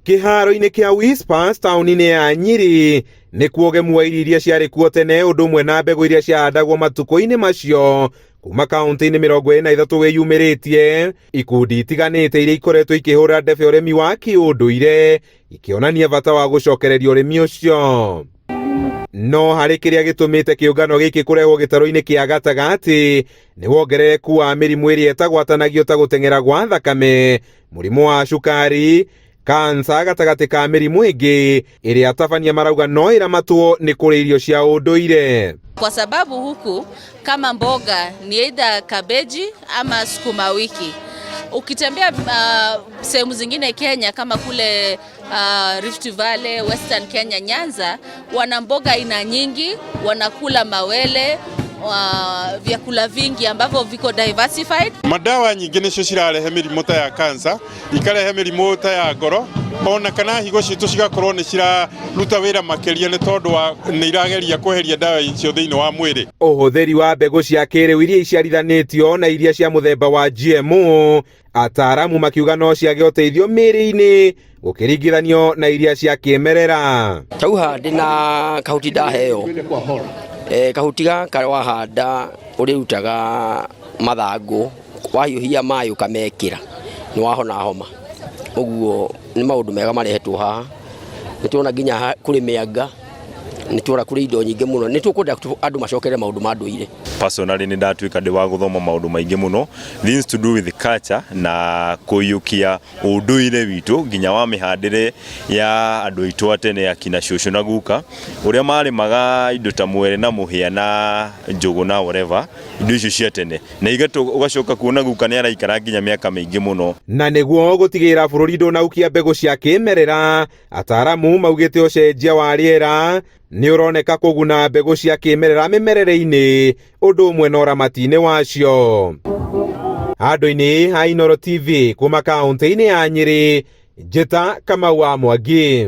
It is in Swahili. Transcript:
Kiharo-inĩ kia Whispers taũni-inĩ ya Nyeri nĩ kuo ũgemu wa irio iria ciarĩ kuo tene ũndũ ũmwe na mbegũ iria ciahandagwo matukũ-inĩ macio kuma kaũntĩ-inĩ 23 wĩyumĩrĩtie. Ikundi itiganĩte iria ikoretwo ikĩhũra ndebe ũrĩmi wa kĩũndũire ikĩonania bata wa gũcokereria ũrĩmi ũcio. No harĩ kĩrĩa gĩtũmĩte kĩũngano gĩkĩ kũrehwo gĩtarũ-inĩ kĩa gatagatĩ nĩ wongerereku wa mĩrimũ ĩrĩa ĩtagwatanagio ta gũteng'era gwa thakame, mũrimũ wa cukari, kansa gatagatĩ ka mĩrimũ ĩngĩ ĩrĩa atabania marauga no ĩramatwo nĩ kũrĩa irio cia ũndũire. Kwa sababu huku kama mboga ni either kabeji ama sukuma wiki. Ukitembea sehemu zingine Kenya kama kule Rift Valley, Western Kenya, Nyanza, wana mboga aina nyingi, wanakula mawele, vyakula vingi ambavyo viko diversified. Madawa nyingĩ nĩcio cirarehe mĩrimũ ta ya kansa, ikarehe mĩrimũ ta ya ngoro, ona kana higo citũ cigakorwo nĩ ciraruta wĩra makĩria nĩ tondũ wa nĩ irageria kweheria ndawa icio thĩinĩ wa mwĩrĩ. Ũhũthĩri wa mbegũ cia kĩrĩu iria iciarithanĩtio na iria cia mũthemba wa GMO, ataaramu makiuga no ciage ũteithio mĩĩrĩ-inĩ gũkĩringithanio na iria cia kĩmerera. Tauha ndĩna kahuti ndaheo. Kahuti gaka wahanda ũrĩrutaga mathangũ, wahiũhia maĩ ũkamekĩra nĩ wahona homa. Ũguo nĩ maũndũ mega marehetwo haha. Nĩ tuona nginya kũrĩ mĩanga, nĩ tuona kũrĩ indo nyingĩ mũno. Nĩ tũkwenda andũ macokerere maũndũ ma ndũire. Personally nĩ ndatuĩka ndĩ wa gũthoma maũndũ maingĩ mũno, things to do with culture na kũiyũkia ũndũire witũ nginya wa mĩhandĩre ya andũ aitũ a tene ya kina cũcũ na guka, ũrĩa marĩmaga indo ta mwere na mũhĩa na njũgũ na whatever, indo icio cia tene, na ũgacoka kuona guka nĩ araikara nginya mĩaka mĩingĩ mũno. Na nĩguo gũtigĩrĩra bũrũri ndũnaukia mbegũ cia kĩmerera, ataaramu maugĩte ũcenjia wa rĩera nĩ ũroneka kũguna mbegũ cia kĩmerera mĩmerere-inĩ ũndũ ũmwe na ũramati-inĩ wacio. Handũ-inĩ ha Inooro TV kuma kaũntĩ-inĩ ya Nyeri, njĩta Kamau wa Mwangi.